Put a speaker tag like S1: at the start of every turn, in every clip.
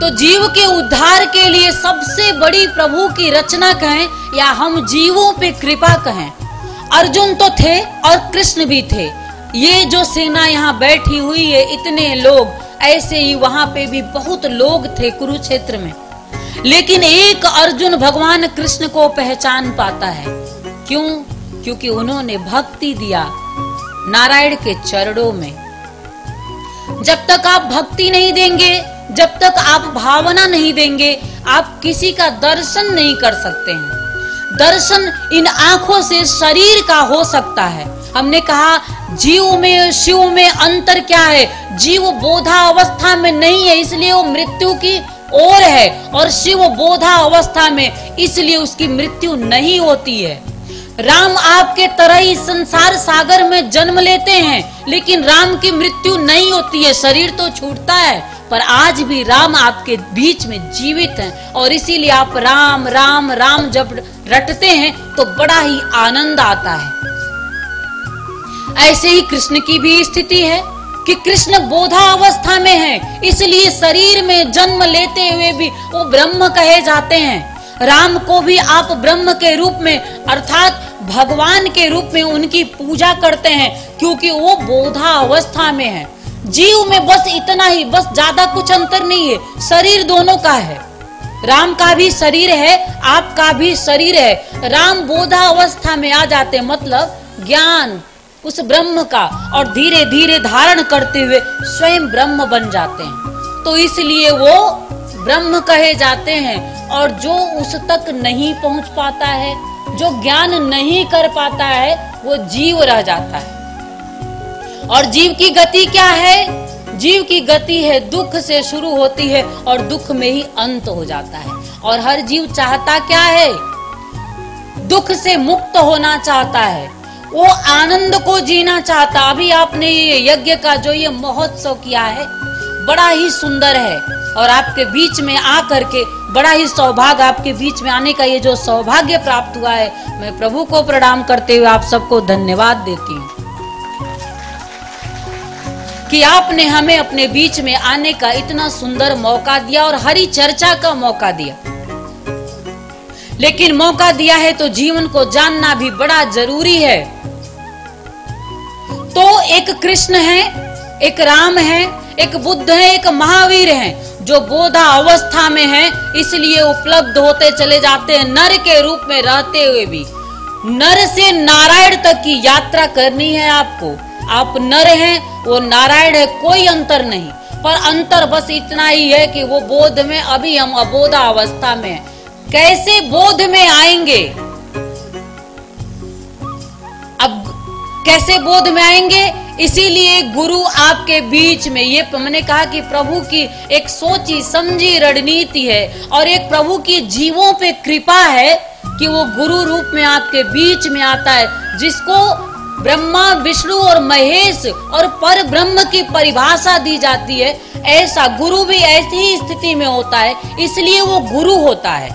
S1: तो जीव के उद्धार के लिए सबसे बड़ी प्रभु की रचना कहें या हम जीवों पे कृपा कहें, अर्जुन तो थे और कृष्ण भी थे। ये जो सेना यहाँ बैठी हुई है, इतने लोग, ऐसे ही वहां पे भी बहुत लोग थे कुरुक्षेत्र में। लेकिन एक अर्जुन भगवान कृष्ण को पहचान पाता है। क्यों? क्योंकि उन्होंने भक्ति दिया नारायण के चरणों में। जब तक आप भक्ति नहीं देंगे, जब तक आप भावना नहीं देंगे, आप किसी का दर्शन नहीं कर सकते हैं। दर्शन इन आंखों से शरीर का हो सकता है। हमने कहा जीव में शिव में अंतर क्या है? जीव बोधा अवस्था में नहीं है, इसलिए वो मृत्यु की ओर है, और शिव बोधा अवस्था में, इसलिए उसकी मृत्यु नहीं होती है। राम आपके तरह ही संसार सागर में जन्म लेते हैं, लेकिन राम की मृत्यु नहीं होती है, शरीर तो छूटता है, पर आज भी राम आपके बीच में जीवित हैं, और इसीलिए आप राम राम राम जब रटते हैं तो बड़ा ही आनंद आता है। ऐसे ही कृष्ण की भी स्थिति है कि कृष्ण बोधा अवस्था में है, इसलिए शरीर में जन्म लेते हुए भी वो ब्रह्म कहे जाते हैं। राम को भी आप ब्रह्म के रूप में अर्थात भगवान के रूप में उनकी पूजा करते हैं, क्योंकि वो बोधा अवस्था में है। जीव में बस इतना ही, बस ज्यादा कुछ अंतर नहीं है, शरीर दोनों का है। राम का भी शरीर है, आपका भी शरीर है। राम बोधा अवस्था में आ जाते, मतलब ज्ञान उस ब्रह्म का, और धीरे धीरे धारण करते हुए स्वयं ब्रह्म बन जाते हैं, तो इसलिए वो ब्रह्म कहे जाते हैं। और जो उस तक नहीं पहुंच पाता है, जो ज्ञान नहीं कर पाता है, वो जीव रह जाता है। और जीव की गति क्या है? जीव की गति है दुख से शुरू होती है और दुख में ही अंत हो जाता है। और हर जीव चाहता क्या है? दुख से मुक्त होना चाहता है, वो आनंद को जीना चाहता। अभी आपने ये यज्ञ का जो ये महोत्सव किया है, बड़ा ही सुंदर है, और आपके बीच में आकर के बड़ा ही सौभाग्य, आपके बीच में आने का ये जो सौभाग्य प्राप्त हुआ है, मैं प्रभु को प्रणाम करते हुए आप सबको धन्यवाद देती हूँ कि आपने हमें अपने बीच में आने का इतना सुंदर मौका दिया और हरि चर्चा का मौका दिया। लेकिन मौका दिया है तो जीवन को जानना भी बड़ा जरूरी है। तो एक कृष्ण है, एक राम है, एक बुद्ध है, एक महावीर है, जो बोधा अवस्था में है, इसलिए उपलब्ध होते चले जाते हैं, नर के रूप में रहते हुए भी। नर से नारायण तक की यात्रा करनी है आपको। आप नर हैं, वो नारायण है, कोई अंतर नहीं, पर अंतर बस इतना ही है कि वो बोध में, अभी हम अबोधा अवस्था में हैं। कैसे बोध में आएंगे? अब कैसे बोध में आएंगे? इसीलिए गुरु आपके बीच में, ये मैंने कहा कि प्रभु की एक सोची समझी रणनीति है, और एक प्रभु की जीवों पे कृपा है कि वो गुरु रूप में आपके बीच में आता है, जिसको ब्रह्मा विष्णु और महेश और पर ब्रह्म की परिभाषा दी जाती है। ऐसा गुरु भी ऐसी ही स्थिति में होता है, इसलिए वो गुरु होता है।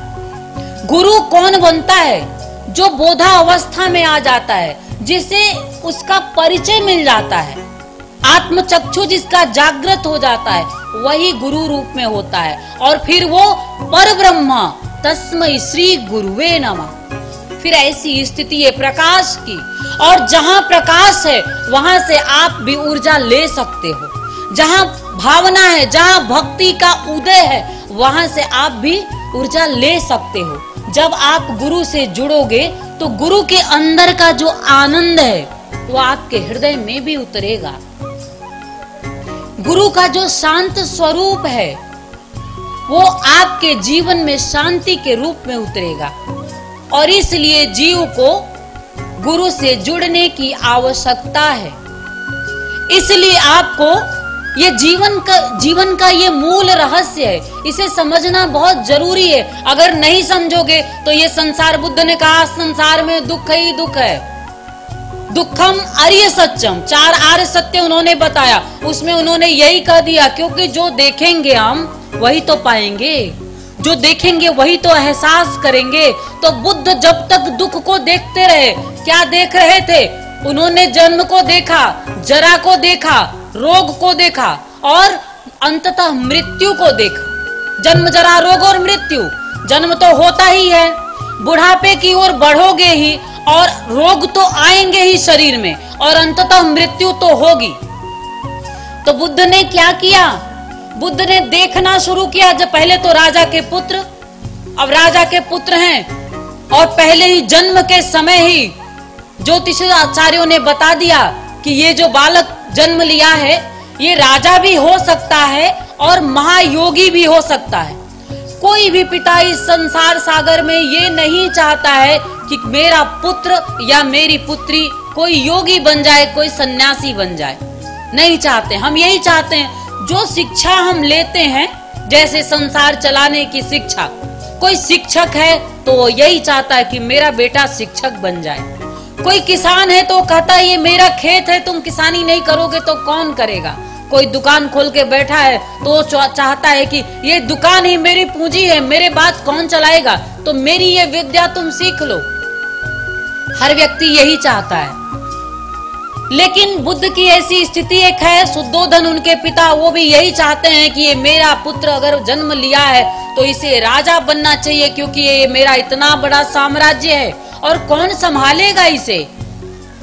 S1: गुरु कौन बनता है? जो बोधा अवस्था में आ जाता है, जिसे उसका परिचय मिल जाता है, आत्मचक्षु जिसका जागृत हो जाता है, वही गुरु रूप में होता है। और फिर वो पर ब्रह्मा तस्मै श्री गुरुवे नमः। फिर ऐसी स्थिति है प्रकाश की, और जहां प्रकाश है वहां से आप भी ऊर्जा ले सकते हो। जहां भावना है, जहां भक्ति का उदय है, वहां से आप भी ऊर्जा ले सकते हो। जब आप गुरु से जुड़ोगे तो गुरु के अंदर का जो आनंद है वो आपके हृदय में भी उतरेगा। गुरु का जो शांत स्वरूप है वो आपके जीवन में शांति के रूप में उतरेगा। और इसलिए जीव को गुरु से जुड़ने की आवश्यकता है। इसलिए आपको ये जीवन का ये मूल रहस्य है, इसे समझना बहुत जरूरी है। अगर नहीं समझोगे तो ये संसार, बुद्ध ने कहा संसार में दुख ही दुख है, दुखम आर्य सत्यम, 4 आर्य सत्य उन्होंने बताया, उसमें उन्होंने यही कह दिया, क्योंकि जो देखेंगे हम वही तो पाएंगे, जो देखेंगे वही तो एहसास करेंगे। तो बुद्ध जब तक दुख को देखते रहे, क्या देख रहे थे? उन्होंने जन्म को देखा, जरा को देखा, रोग को देखा और अंततः मृत्यु को देखा। जन्म जरा रोग और मृत्यु, जन्म तो होता ही है, बुढ़ापे की ओर बढ़ोगे ही और रोग तो आएंगे ही शरीर में और अंततः मृत्यु तो होगी। तो बुद्ध ने क्या किया? बुद्ध ने देखना शुरू किया। जब पहले तो राजा के पुत्र, अब राजा के पुत्र हैं और पहले ही जन्म के समय ही ज्योतिष आचार्यों ने बता दिया कि ये जो बालक जन्म लिया है ये राजा भी हो सकता है और महायोगी भी हो सकता है। कोई भी पिता इस संसार सागर में ये नहीं चाहता है कि मेरा पुत्र या मेरी पुत्री कोई योगी बन जाए, कोई सन्यासी बन जाए, नहीं चाहते। हम यही चाहते हैं जो शिक्षा हम लेते हैं, जैसे संसार चलाने की शिक्षा, कोई शिक्षक है तो वो यही चाहता है कि मेरा बेटा शिक्षक बन जाए। कोई किसान है तो कहता है ये मेरा खेत है, तुम किसानी नहीं करोगे तो कौन करेगा। कोई दुकान खोल के बैठा है तो चाहता है कि ये दुकान ही मेरी पूंजी है, मेरे बाद कौन चलाएगा, तो मेरी ये विद्या तुम सीख लो। हर व्यक्ति यही चाहता है। लेकिन बुद्ध की ऐसी स्थिति एक है, शुद्धोधन उनके पिता, वो भी यही चाहते हैं कि ये मेरा पुत्र अगर जन्म लिया है तो इसे राजा बनना चाहिए, क्योंकि ये मेरा इतना बड़ा साम्राज्य है और कौन संभालेगा इसे।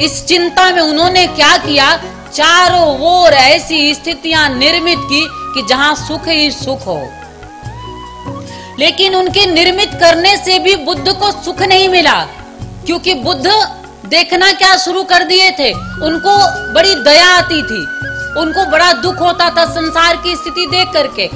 S1: इस चिंता में उन्होंने क्या किया, चारों ओर ऐसी स्थितियां निर्मित की कि जहां सुख ही सुख हो। लेकिन उनके निर्मित करने से भी बुद्ध को सुख नहीं मिला, क्योंकि बुद्ध देखना क्या शुरू कर दिए थे। उनको बड़ी दया आती थी, उनको बड़ा दुख होता था संसार की स्थिति देख करके।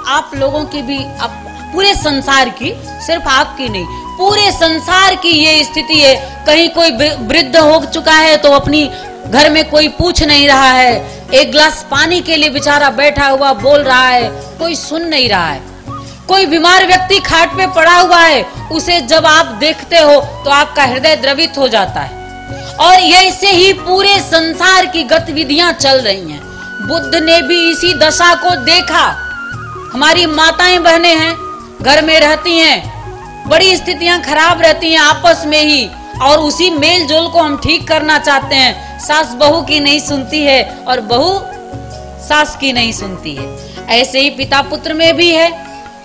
S1: आप लोगों की भी, आप पूरे संसार की, सिर्फ आपकी नहीं, पूरे संसार की ये स्थिति है। कहीं कोई वृद्ध हो चुका है तो अपनी घर में कोई पूछ नहीं रहा है, एक गिलास पानी के लिए बेचारा बैठा हुआ बोल रहा है, कोई सुन नहीं रहा है। कोई बीमार व्यक्ति खाट पे पड़ा हुआ है, उसे जब आप देखते हो तो आपका हृदय द्रवित हो जाता है। और ऐसे ही पूरे संसार की गतिविधियां चल रही हैं। बुद्ध ने भी इसी दशा को देखा। हमारी माताएं बहनें हैं, घर में रहती हैं, बड़ी स्थितियां खराब रहती हैं आपस में ही, और उसी मेल जोल को हम ठीक करना चाहते हैं। सास बहू की नहीं सुनती है और बहू सास की नहीं सुनती है। ऐसे ही पिता पुत्र में भी है।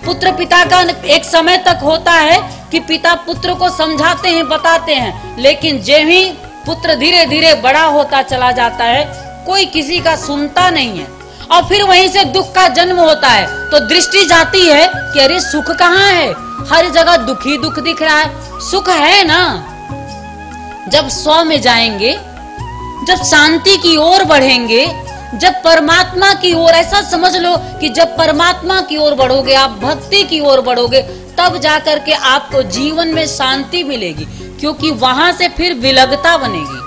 S1: पुत्र पिता का एक समय तक होता है कि पिता पुत्र को समझाते हैं, बताते हैं, लेकिन जब ही पुत्र धीरे धीरे बड़ा होता चला जाता है, कोई किसी का सुनता नहीं है और फिर वहीं से दुख का जन्म होता है। तो दृष्टि जाती है कि अरे सुख कहाँ है, हर जगह दुख ही दुख दिख रहा है। सुख है ना, जब स्व में जाएंगे, जब शांति की ओर बढ़ेंगे, जब परमात्मा की ओर, ऐसा समझ लो कि जब परमात्मा की ओर बढ़ोगे, आप भक्ति की ओर बढ़ोगे, तब जाकर के आपको जीवन में शांति मिलेगी, क्योंकि वहां से फिर विलगता बनेगी।